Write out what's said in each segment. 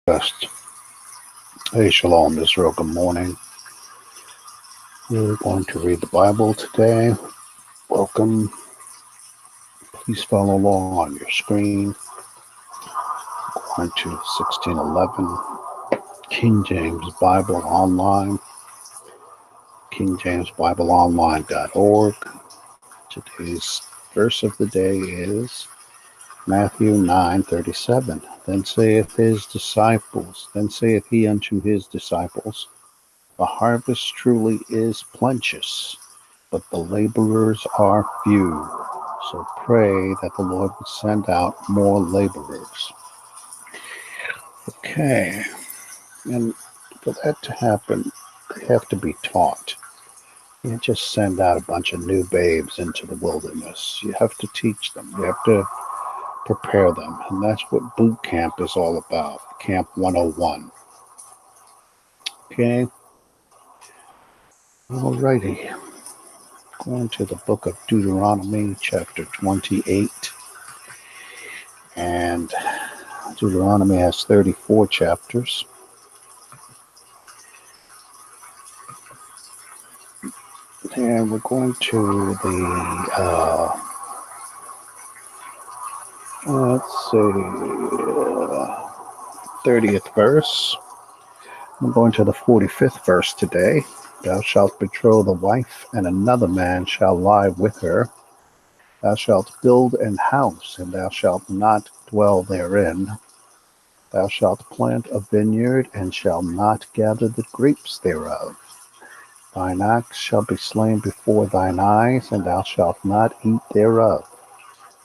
Best. Hey, Shalom, Israel. Good morning. We're going to read the Bible today. Welcome. Please follow along on your screen. Going to 1611 King James Bible Online, kingjamesbibleonline.org. Today's verse of the day is Matthew 9:37. Then saith he unto his disciples, the harvest truly is plenteous, but the laborers are few. So pray that the Lord would send out more laborers. Okay, and for that to happen, they have to be taught. You can't just send out a bunch of new babes into the wilderness. You have to teach them. You have to prepare them. And that's what boot camp is all about. Camp 101. Okay. Alrighty. Going to the book of Deuteronomy, chapter 28. And Deuteronomy has 34 chapters. And we're going to the, 30th verse. I'm going to the 45th verse today. Thou shalt betroth a wife, and another man shall lie with her. Thou shalt build an house, and thou shalt not dwell therein. Thou shalt plant a vineyard, and shalt not gather the grapes thereof. Thine ox shall be slain before thine eyes, and thou shalt not eat thereof.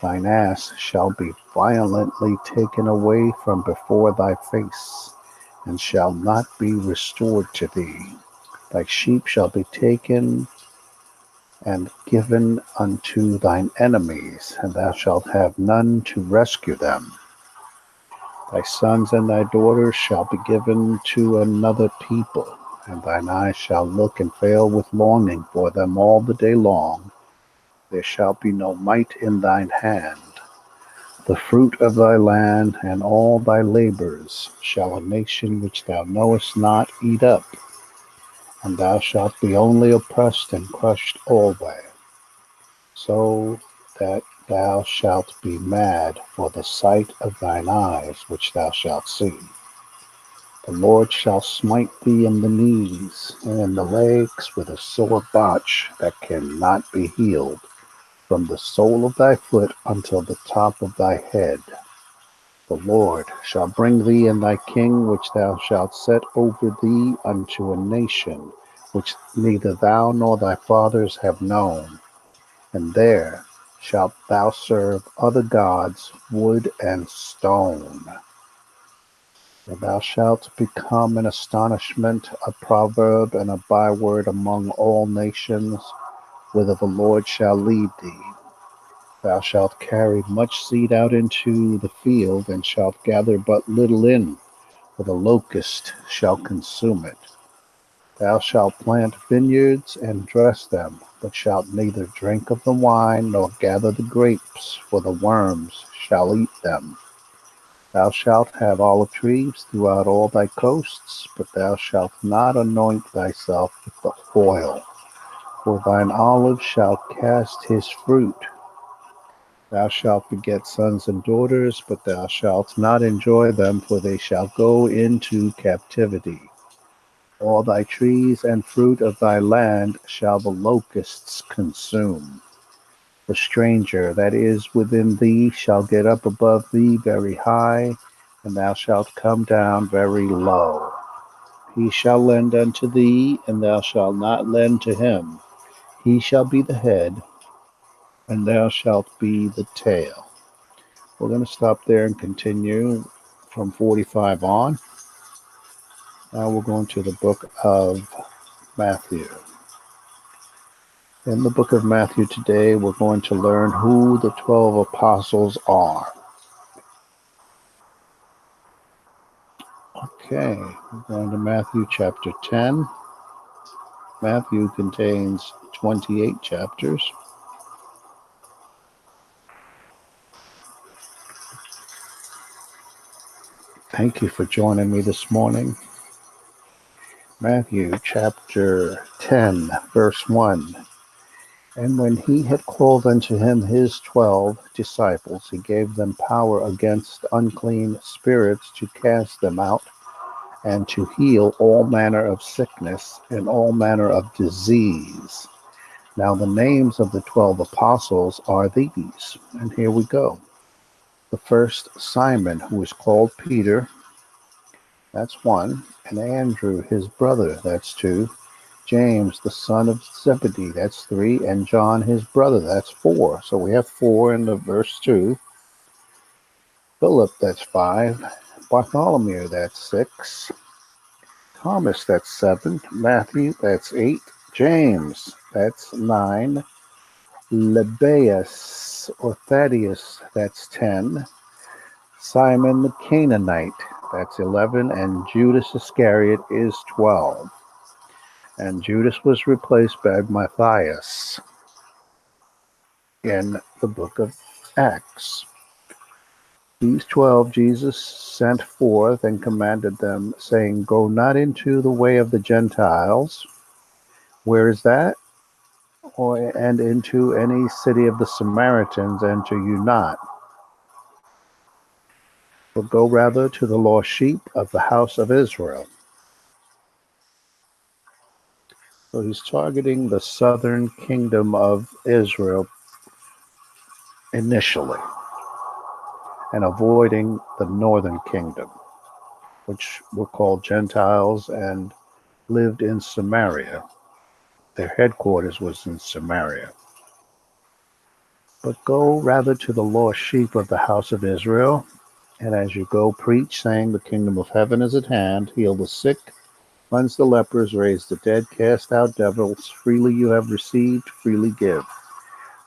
Thine ass shall be violently taken away from before thy face, and shall not be restored to thee. Thy sheep shall be taken and given unto thine enemies, and thou shalt have none to rescue them. Thy sons and thy daughters shall be given to another people, and thine eyes shall look and fail with longing for them all the day long. There shall be no might in thine hand. The fruit of thy land and all thy labors shall a nation which thou knowest not eat up, and thou shalt be only oppressed and crushed alway, so that thou shalt be mad for the sight of thine eyes which thou shalt see. The Lord shall smite thee in the knees and in the legs with a sore botch that cannot be healed, from the sole of thy foot until the top of thy head. The Lord shall bring thee and thy king, which thou shalt set over thee, unto a nation which neither thou nor thy fathers have known. And there shalt thou serve other gods, wood and stone. And thou shalt become an astonishment, a proverb, and a byword among all nations, whither the Lord shall lead thee. Thou shalt carry much seed out into the field, and shalt gather but little in, for the locust shall consume it. Thou shalt plant vineyards and dress them, but shalt neither drink of the wine nor gather the grapes, for the worms shall eat them. Thou shalt have olive trees throughout all thy coasts, but thou shalt not anoint thyself with the oil, for thine olive shall cast his fruit. Thou shalt beget sons and daughters, but thou shalt not enjoy them, for they shall go into captivity. All thy trees and fruit of thy land shall the locusts consume. The stranger that is within thee shall get up above thee very high, and thou shalt come down very low. He shall lend unto thee, and thou shalt not lend to him. He shall be the head, and thou shalt be the tail. We're going to stop there and continue from 45 on. Now we're going to the book of Matthew. In the book of Matthew today, we're going to learn who the 12 apostles are. Okay, we're going to Matthew chapter 10. Matthew contains 28 chapters. Thank you for joining me this morning. Matthew chapter 10, verse 1. And when he had called unto him his 12 disciples, he gave them power against unclean spirits to cast them out, and to heal all manner of sickness and all manner of disease. Now the names of the 12 apostles are these, and here we go. The first, Simon, who is called Peter, that's one, and Andrew, his brother, that's two. James, the son of Zebedee, that's three, and John, his brother, that's four. So we have four in the verse 2. Philip, that's 5. Bartholomew, that's 6. Thomas, that's 7. Matthew, that's 8. James, that's 9. Lebbaeus or Thaddeus, that's 10. Simon the Canaanite, that's 11. And Judas Iscariot is 12. And Judas was replaced by Matthias in the book of Acts. These 12 Jesus sent forth and commanded them, saying, Go not into the way of the Gentiles. Where is that? And into any city of the Samaritans enter you not. But go rather to the lost sheep of the house of Israel. So he's targeting the southern kingdom of Israel initially, and avoiding the northern kingdom, which were called Gentiles and lived in Samaria. Their headquarters was in Samaria. But go rather to the lost sheep of the house of Israel, and as you go, preach, saying, The kingdom of heaven is at hand. Heal the sick, cleanse the lepers, raise the dead, cast out devils. Freely you have received, freely give.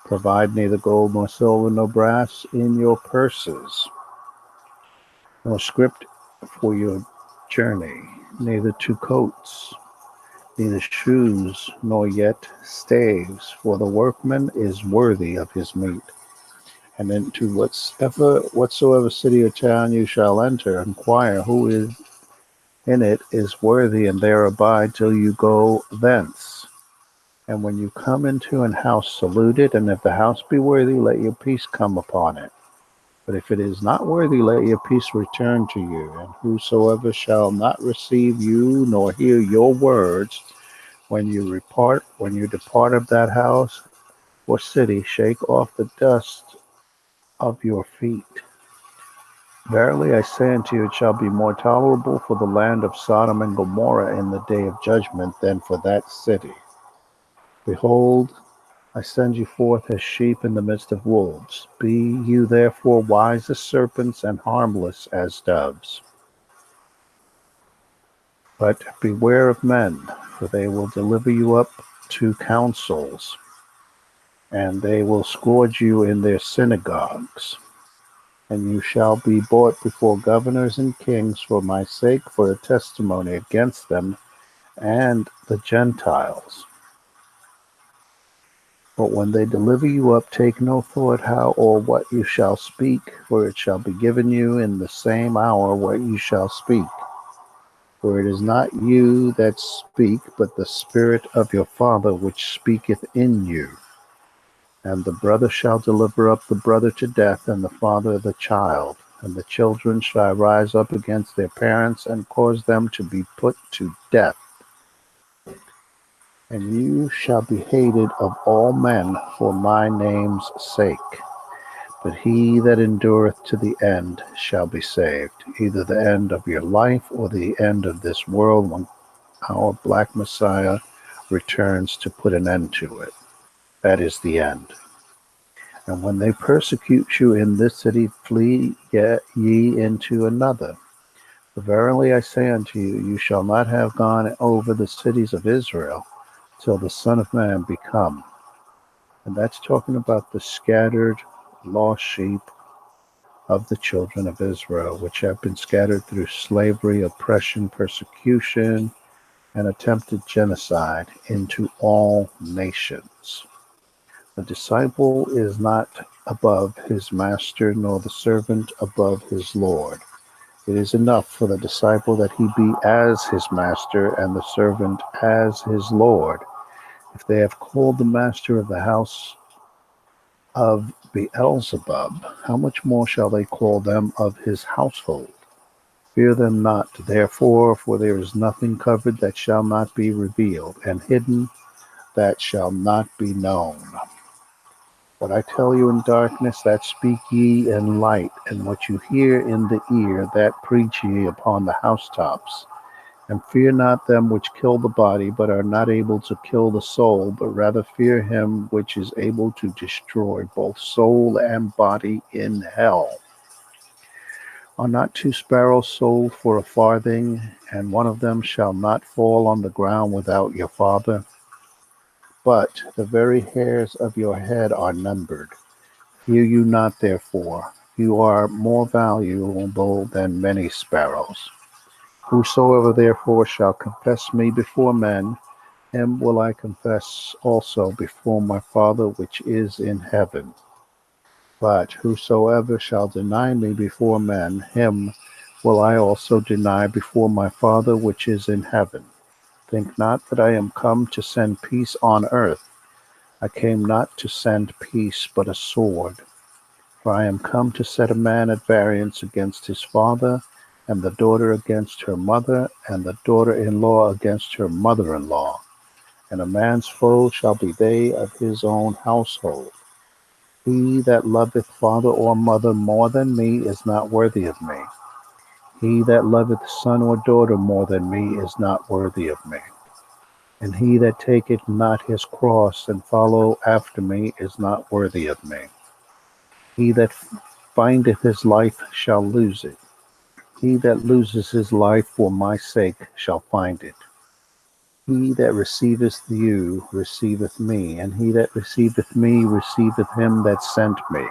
Provide neither gold nor silver nor brass in your purses, nor scrip for your journey, neither two coats, neither shoes, nor yet staves, for the workman is worthy of his meat. And into whatsoever city or town you shall enter, inquire who is in it is worthy, and there abide till you go thence. And when you come into an house, salute it, and if the house be worthy, let your peace come upon it. But if it is not worthy, let your peace return to you. And whosoever shall not receive you nor hear your words, when you depart of that house or city, shake off the dust of your feet. Verily I say unto you, it shall be more tolerable for the land of Sodom and Gomorrah in the day of judgment than for that city. Behold, I send you forth as sheep in the midst of wolves. Be you therefore wise as serpents and harmless as doves. But beware of men, for they will deliver you up to councils, and they will scourge you in their synagogues. And you shall be brought before governors and kings for my sake, for a testimony against them and the Gentiles. But when they deliver you up, take no thought how or what you shall speak, for it shall be given you in the same hour what you shall speak. For it is not you that speak, but the Spirit of your Father which speaketh in you. And the brother shall deliver up the brother to death, and the father the child. And the children shall rise up against their parents, and cause them to be put to death. And you shall be hated of all men for my name's sake. But he that endureth to the end shall be saved, either the end of your life or the end of this world, when our black Messiah returns to put an end to it. That is the end. And when they persecute you in this city, flee ye into another. For verily I say unto you, you shall not have gone over the cities of Israel till the Son of Man be come. And that's talking about the scattered lost sheep of the children of Israel, which have been scattered through slavery, oppression, persecution, and attempted genocide into all nations. The disciple is not above his master, nor the servant above his Lord. It is enough for the disciple that he be as his master, and the servant as his Lord. If they have called the master of the house of Beelzebub, how much more shall they call them of his household? Fear them not, therefore, for there is nothing covered that shall not be revealed, and hidden that shall not be known. What I tell you in darkness, that speak ye in light, and what you hear in the ear, that preach ye upon the housetops. And fear not them which kill the body, but are not able to kill the soul, but rather fear him which is able to destroy both soul and body in hell. Are not 2 sparrows sold for a farthing, and one of them shall not fall on the ground without your Father? But the very hairs of your head are numbered. Fear you not, therefore. You are more valuable than many sparrows. Whosoever therefore shall confess me before men, him will I confess also before my Father which is in heaven. But whosoever shall deny me before men, him will I also deny before my Father which is in heaven. Think not that I am come to send peace on earth. I came not to send peace, but a sword. For I am come to set a man at variance against his father, and the daughter against her mother, and the daughter-in-law against her mother-in-law. And a man's foe shall be they of his own household. He that loveth father or mother more than me is not worthy of me. He that loveth son or daughter more than me is not worthy of me. And he that taketh not his cross and follow after me is not worthy of me. He that findeth his life shall lose it. He that loses his life for my sake shall find it. He that receiveth you receiveth me, and he that receiveth me receiveth him that sent me.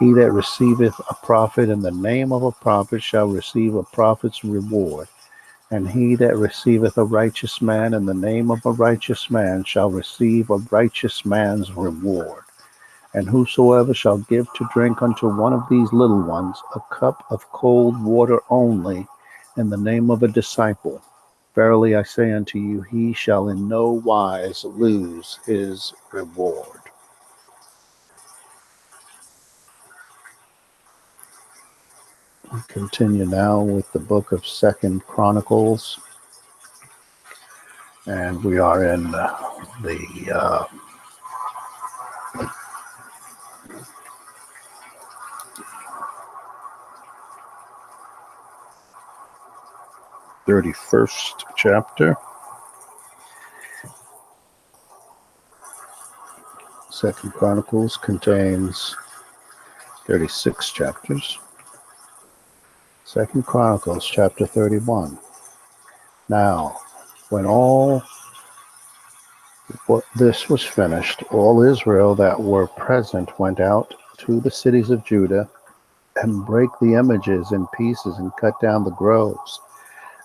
He that receiveth a prophet in the name of a prophet shall receive a prophet's reward, and he that receiveth a righteous man in the name of a righteous man shall receive a righteous man's reward. And whosoever shall give to drink unto one of these little ones a cup of cold water only in the name of a disciple, verily I say unto you, he shall in no wise lose his reward. We continue now with the book of 2 Chronicles, and we are in the 31st chapter. 2 Chronicles contains 36 chapters. 2 Chronicles chapter 31. Now, when all this was finished, all Israel that were present went out to the cities of Judah and brake the images in pieces and cut down the groves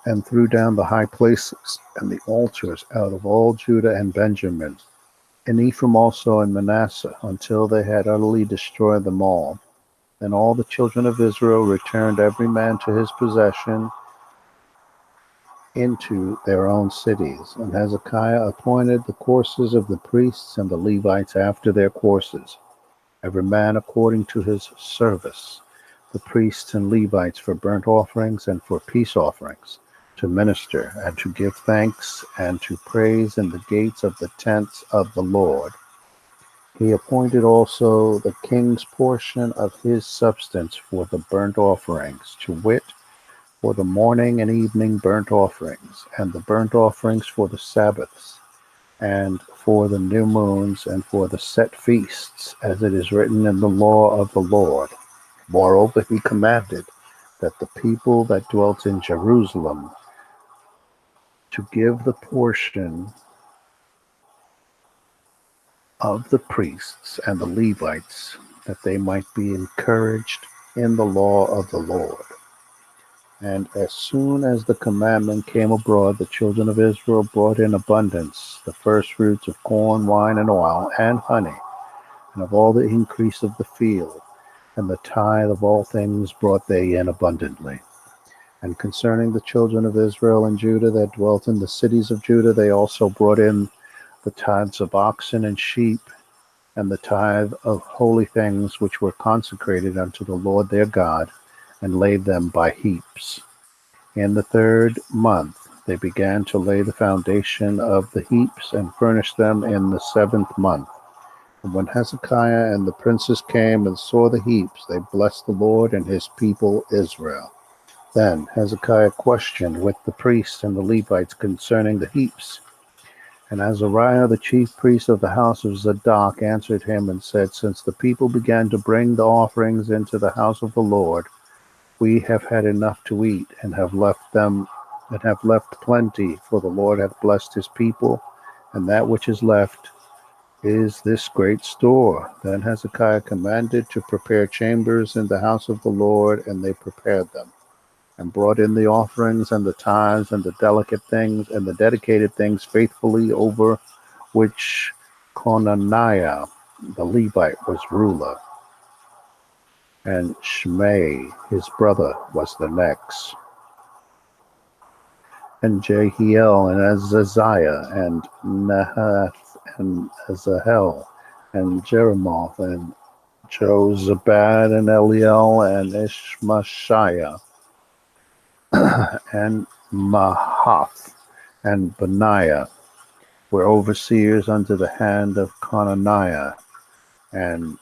and threw down the high places and the altars out of all Judah and Benjamin, and Ephraim also and Manasseh, until they had utterly destroyed them all. Then all the children of Israel returned every man to his possession into their own cities. And Hezekiah appointed the courses of the priests and the Levites after their courses, every man according to his service, the priests and Levites for burnt offerings and for peace offerings, to minister and to give thanks and to praise in the gates of the tents of the Lord. He appointed also the king's portion of his substance for the burnt offerings, to wit, for the morning and evening burnt offerings, and the burnt offerings for the Sabbaths, and for the new moons, and for the set feasts, as it is written in the law of the Lord. Moreover, he commanded that the people that dwelt in Jerusalem to give the portion of the priests and the Levites, that they might be encouraged in the law of the Lord. And as soon as the commandment came abroad, the children of Israel brought in abundance the first fruits of corn, wine, and oil, and honey, and of all the increase of the field, and the tithe of all things brought they in abundantly. And concerning the children of Israel and Judah that dwelt in the cities of Judah, they also brought in the tithes of oxen and sheep, and the tithe of holy things which were consecrated unto the Lord their God, and laid them by heaps. In the 3rd month they began to lay the foundation of the heaps, and furnished them in the 7th month. And when Hezekiah and the princes came and saw the heaps, they blessed the Lord and his people Israel. Then Hezekiah questioned with the priests and the Levites concerning the heaps. And Azariah, the chief priest of the house of Zadok, answered him and said, Since the people began to bring the offerings into the house of the Lord, we have had enough to eat, and have left plenty, for the Lord hath blessed his people, and that which is left is this great store. Then Hezekiah commanded to prepare chambers in the house of the Lord, and they prepared them, and brought in the offerings and the tithes and the delicate things and the dedicated things faithfully, over which Conaniah the Levite was ruler, and Shimei his brother was the next, and Jehiel and Azaziah and Nahath and Azahel and Jeremoth and Jozabad and Eliel and Ishmashiah and Mahath and Benaiah were overseers under the hand of Conaniah and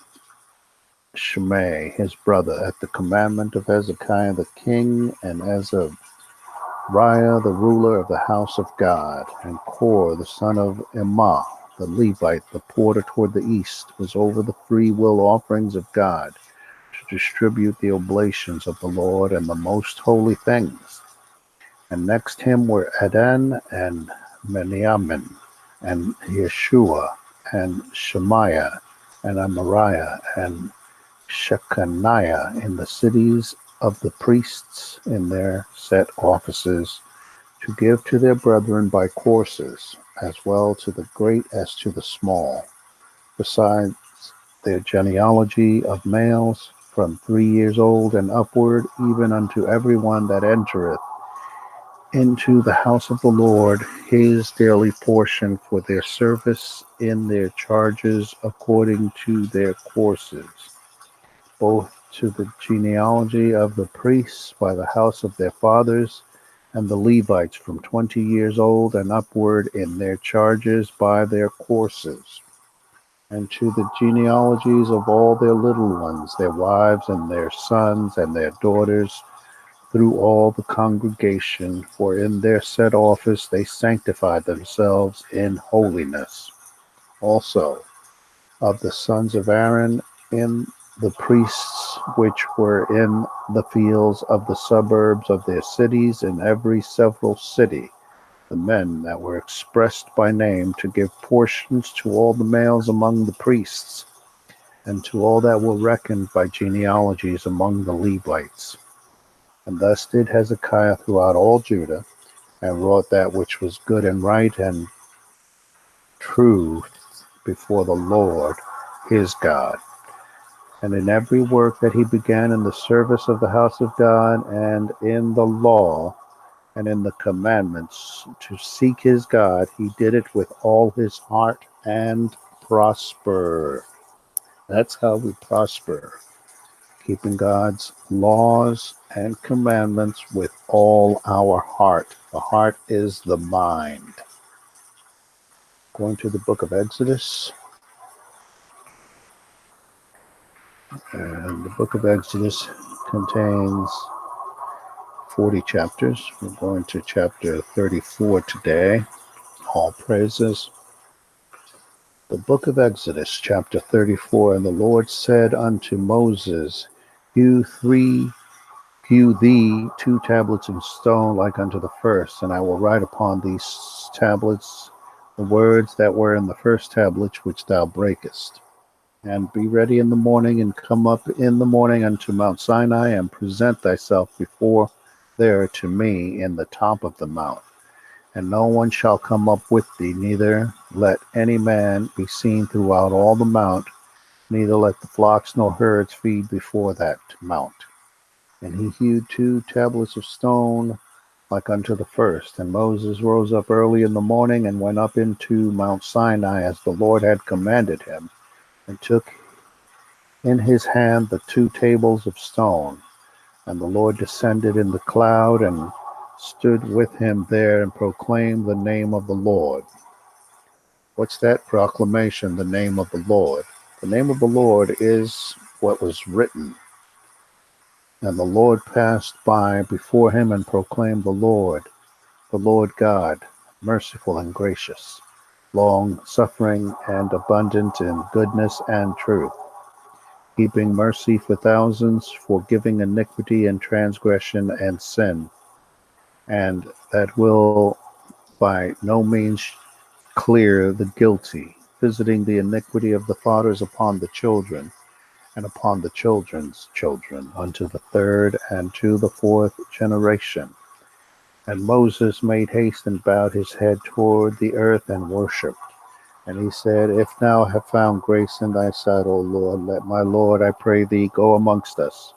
Shimei his brother, at the commandment of Hezekiah the king, and Azariah the ruler of the house of God. And Kor the son of Emah the Levite, the porter toward the east, was over the free will offerings of God, to distribute the oblations of the Lord and the most holy things. And next him were Adan and Meniamin and Yeshua and Shemaiah and Amariah and Shechaniah in the cities of the priests in their set offices, to give to their brethren by courses, as well to the great as to the small, besides their genealogy of males from 3 years old and upward, even unto every one that entereth into the house of the Lord, his daily portion for their service in their charges according to their courses, both to the genealogy of the priests by the house of their fathers, and the Levites from 20 years old and upward in their charges by their courses, and to the genealogies of all their little ones, their wives and their sons and their daughters, through all the congregation, for in their set office they sanctified themselves in holiness. Also of the sons of Aaron in the priests which were in the fields of the suburbs of their cities, in every several city, the men that were expressed by name, to give portions to all the males among the priests, and to all that were reckoned by genealogies among the Levites. And thus did Hezekiah throughout all Judah, and wrought that which was good and right and true before the Lord his God. And in every work that he began in the service of the house of God, and in the law, and in the commandments, to seek his God, he did it with all his heart, and prospered. That's how we prosper, keeping God's laws and commandments with all our heart. The heart is the mind. Going to the book of Exodus. And the book of Exodus contains 40 chapters. We're going to chapter 34 today. All praises. The book of Exodus, chapter 34. And the Lord said unto Moses, Hew thee 2 tablets of stone like unto the first, and I will write upon these tablets the words that were in the first tablets which thou breakest. And be ready in the morning, and come up in the morning unto Mount Sinai, and present thyself before there to me in the top of the mount. And no one shall come up with thee, neither let any man be seen throughout all the mount, neither let the flocks nor herds feed before that mount. And he hewed 2 tablets of stone like unto the first. And Moses rose up early in the morning and went up into Mount Sinai as the Lord had commanded him, and took in his hand the 2 tables of stone. And the Lord descended in the cloud and stood with him there and proclaimed the name of the Lord. What's that proclamation, the name of the Lord? The name of the Lord is what was written. And the Lord passed by before him and proclaimed the Lord God, merciful and gracious, long-suffering and abundant in goodness and truth, keeping mercy for thousands, forgiving iniquity and transgression and sin, and that will by no means clear the guilty, visiting the iniquity of the fathers upon the children, and upon the children's children, unto the third and to the fourth generation. And Moses made haste and bowed his head toward the earth and worshipped. And he said, If thou have found grace in thy sight, O Lord, let my Lord, I pray thee, go amongst us.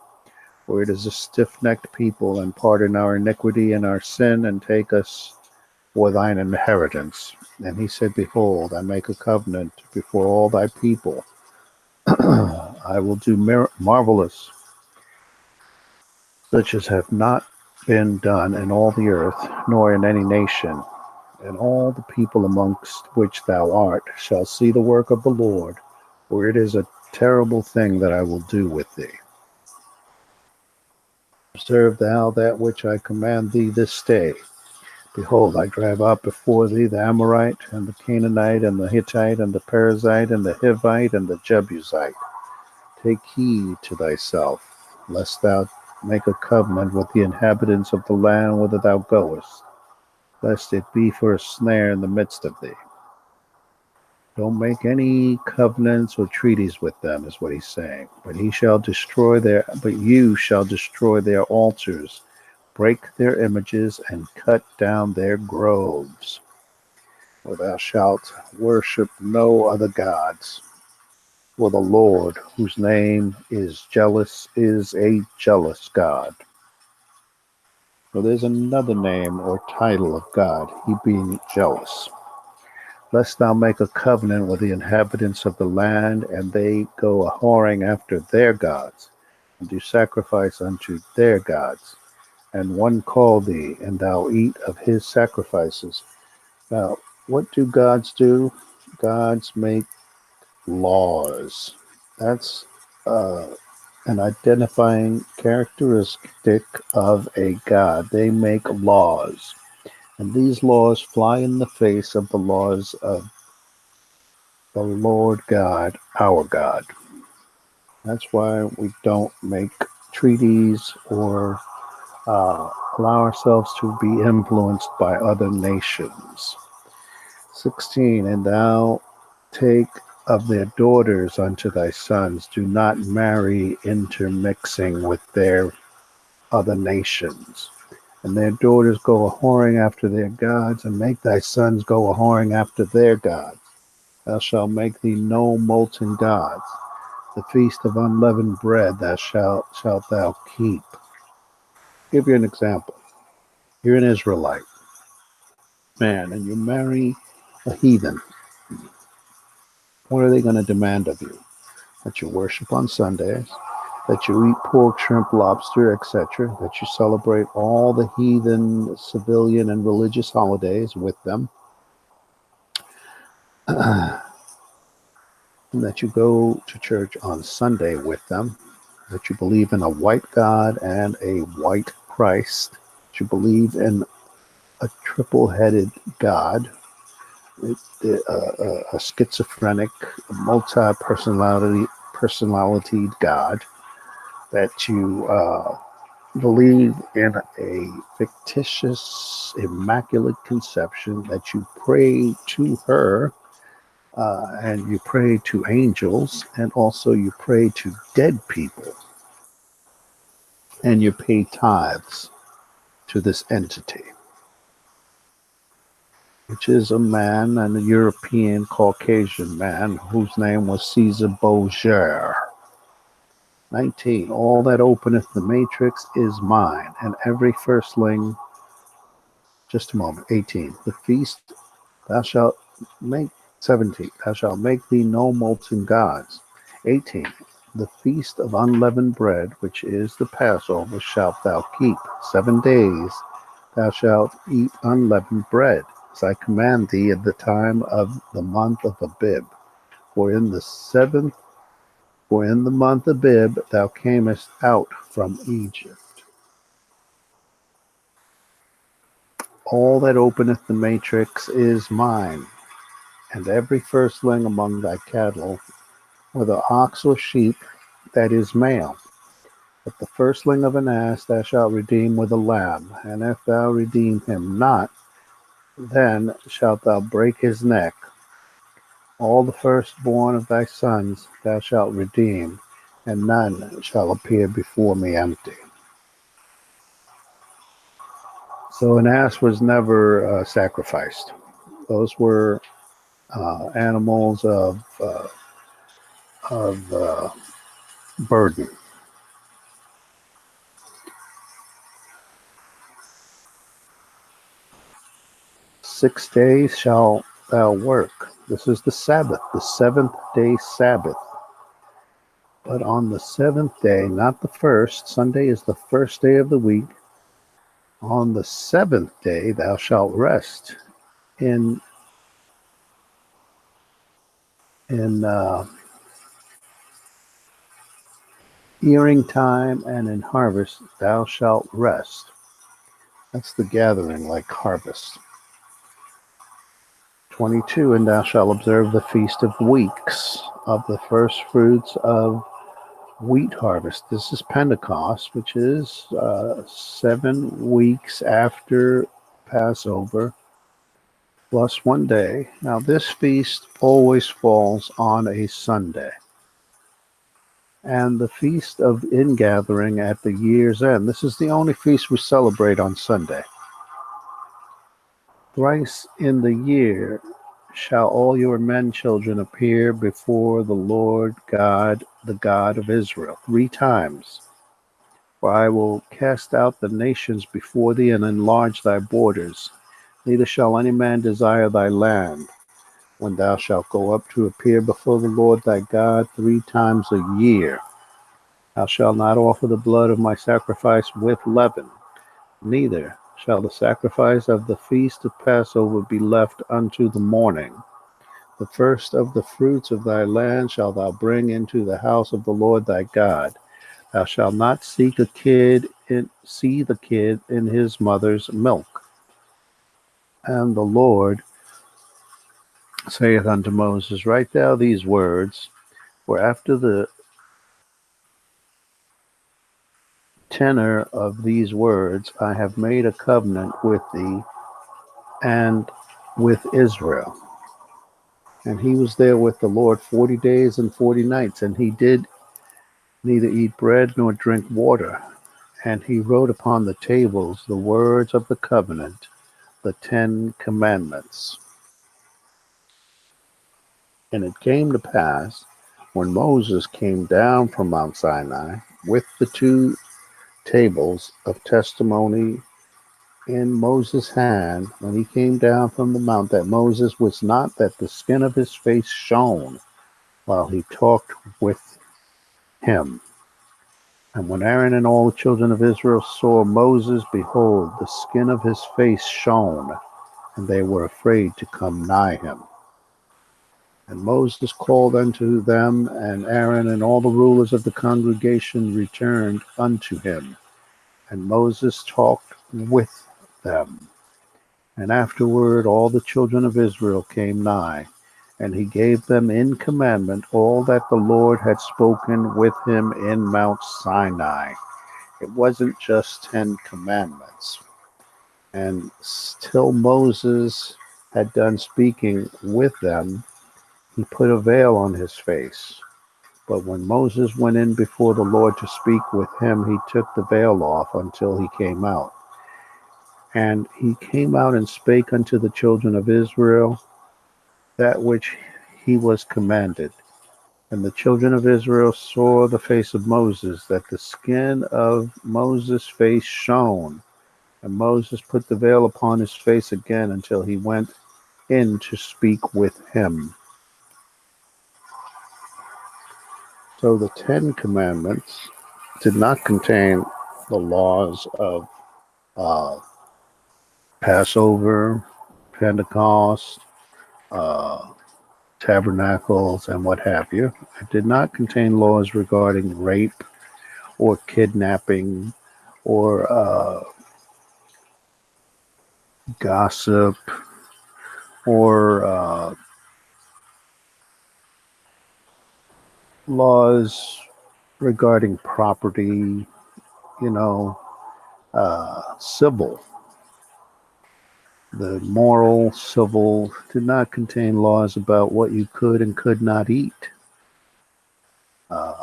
For it is a stiff-necked people, and pardon our iniquity and our sin, and take us for thine inheritance. And he said, Behold, I make a covenant before all thy people. I will do marvelous, such as have not been done in all the earth, nor in any nation. And all the people amongst which thou art shall see the work of the Lord, for it is a terrible thing that I will do with thee. Observe thou that which I command thee this day. Behold, I drive out before thee the Amorite, and the Canaanite, and the Hittite, and the Perizzite, and the Hivite, and the Jebusite. Take heed to thyself, lest thou make a covenant with the inhabitants of the land whither thou goest, lest it be for a snare in the midst of thee. Don't make any covenants or treaties with them, is what he's saying. But you shall destroy their altars, break their images, and cut down their groves. For thou shalt worship no other gods. For the Lord, whose name is jealous, is a jealous God. So there's another name or title of God, he being jealous. Lest thou make a covenant with the inhabitants of the land, and they go a-whoring after their gods, and do sacrifice unto their gods. And one call thee, and thou eat of his sacrifices. Now, what do gods do? Gods make laws. That's an identifying characteristic of a god. They make laws. And these laws fly in the face of the laws of the Lord God, our God. That's why we don't make treaties or allow ourselves to be influenced by other nations. 16, and thou take of their daughters unto thy sons. Do not marry intermixing with their other nations. And their daughters go a-whoring after their gods, and make thy sons go a-whoring after their gods. Thou shalt make thee no molten gods. The feast of unleavened bread shalt thou keep. I'll give you an example. You're an Israelite man, and you marry a heathen. What are they going to demand of you? That you worship on Sundays, that you eat pork, shrimp, lobster, etc., that you celebrate all the heathen, civilian, and religious holidays with them, and that you go to church on Sunday with them, that you believe in a white God and a white Christ, that you believe in a triple-headed God, a schizophrenic, multi-personality God, that you believe in a fictitious, immaculate conception, that you pray to her, and you pray to angels, and also you pray to dead people, and you pay tithes to this entity, which is a man, and a European Caucasian man, whose name was Caesar Borgia. 19. All that openeth the matrix is mine, and every firstling. Just a moment. 18. The feast thou shalt make. 17. Thou shalt make thee no molten gods. 18. The feast of unleavened bread, which is the Passover, shalt thou keep. 7 days thou shalt eat unleavened bread, as I command thee at the time of the month of Abib. For in the month of Abib thou camest out from Egypt. All that openeth the matrix is mine, and every firstling among thy cattle, whether ox or sheep, that is male. But the firstling of an ass thou shalt redeem with a lamb, and if thou redeem him not, then shalt thou break his neck. All the firstborn of thy sons thou shalt redeem, and none shall appear before me empty. So an ass was never sacrificed. Those were animals of burden. 6 days shalt thou work. This is the Sabbath, the 7th day Sabbath. But on the 7th day, not the first, Sunday is the first day of the week. On the 7th day thou shalt rest in earing time, and in harvest thou shalt rest. That's the gathering, like harvest. 22. And thou shalt observe the feast of weeks, of the first fruits of wheat harvest. This is Pentecost, which is 7 weeks after Passover, plus 1 day. Now, this feast always falls on a Sunday. And the feast of ingathering at the year's end. This is the only feast we celebrate on Sunday. Thrice in the year shall all your men children appear before the Lord God, the God of Israel, 3 times. For I will cast out the nations before thee and enlarge thy borders. Neither shall any man desire thy land, when thou shalt go up to appear before the Lord thy God 3 times a year. Thou shalt not offer the blood of my sacrifice with leaven, neither shall the sacrifice of the feast of Passover be left unto the morning. The first of the fruits of thy land shalt thou bring into the house of the Lord thy God. Thou shalt not see the kid in his mother's milk. And the Lord saith unto Moses, Write thou these words, for after the tenor of these words I have made a covenant with thee and with Israel. And he was there with the Lord 40 days and 40 nights, and he did neither eat bread nor drink water. And he wrote upon the tables the words of the covenant, the 10 commandments. And it came to pass, when Moses came down from Mount Sinai with the 2 tables of testimony in Moses' hand, when he came down from the mount, that Moses was not, that the skin of his face shone while he talked with him. And when Aaron and all the children of Israel saw Moses, behold, the skin of his face shone, and they were afraid to come nigh him. And Moses called unto them, and Aaron and all the rulers of the congregation returned unto him. And Moses talked with them. And afterward all the children of Israel came nigh, and he gave them in commandment all that the Lord had spoken with him in Mount Sinai. It wasn't just 10 commandments. And till Moses had done speaking with them, he put a veil on his face. But when Moses went in before the Lord to speak with him, he took the veil off until he came out. And he came out and spake unto the children of Israel that which he was commanded. And the children of Israel saw the face of Moses, that the skin of Moses' face shone. And Moses put the veil upon his face again until he went in to speak with him. So the Ten Commandments did not contain the laws of Passover, Pentecost, uh, tabernacles, and what have you. It did not contain laws regarding rape or kidnapping or gossip or laws regarding property, civil. The moral, civil did not contain laws about what you could and could not eat. The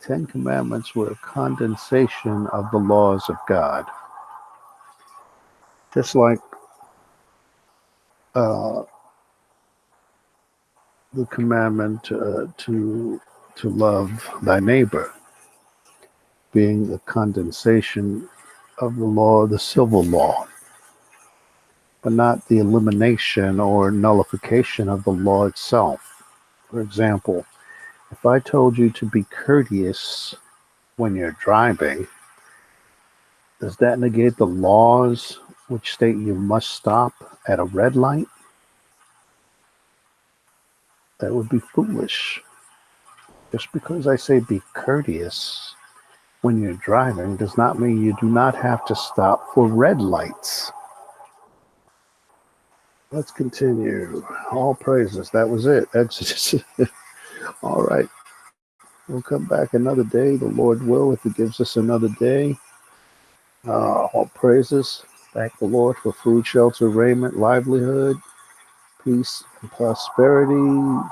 Ten Commandments were a condensation of the laws of God. Just like the commandment to love thy neighbor, being the condensation of the law, the civil law, but not the elimination or nullification of the law itself. For example, if I told you to be courteous when you're driving, does that negate the laws which state you must stop at a red light? That would be foolish. Just because I say be courteous when you're driving does not mean you do not have to stop for red lights. Let's continue. All praises. That was it. That's just all right. We'll come back another day. The Lord will, if He gives us another day. All praises. Thank the Lord for food, shelter, raiment, livelihood, peace, and prosperity.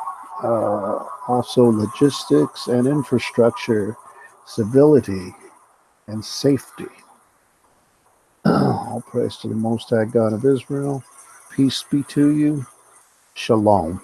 Also logistics and infrastructure, civility, and safety. All praise to the Most High God of Israel. Peace be to you. Shalom.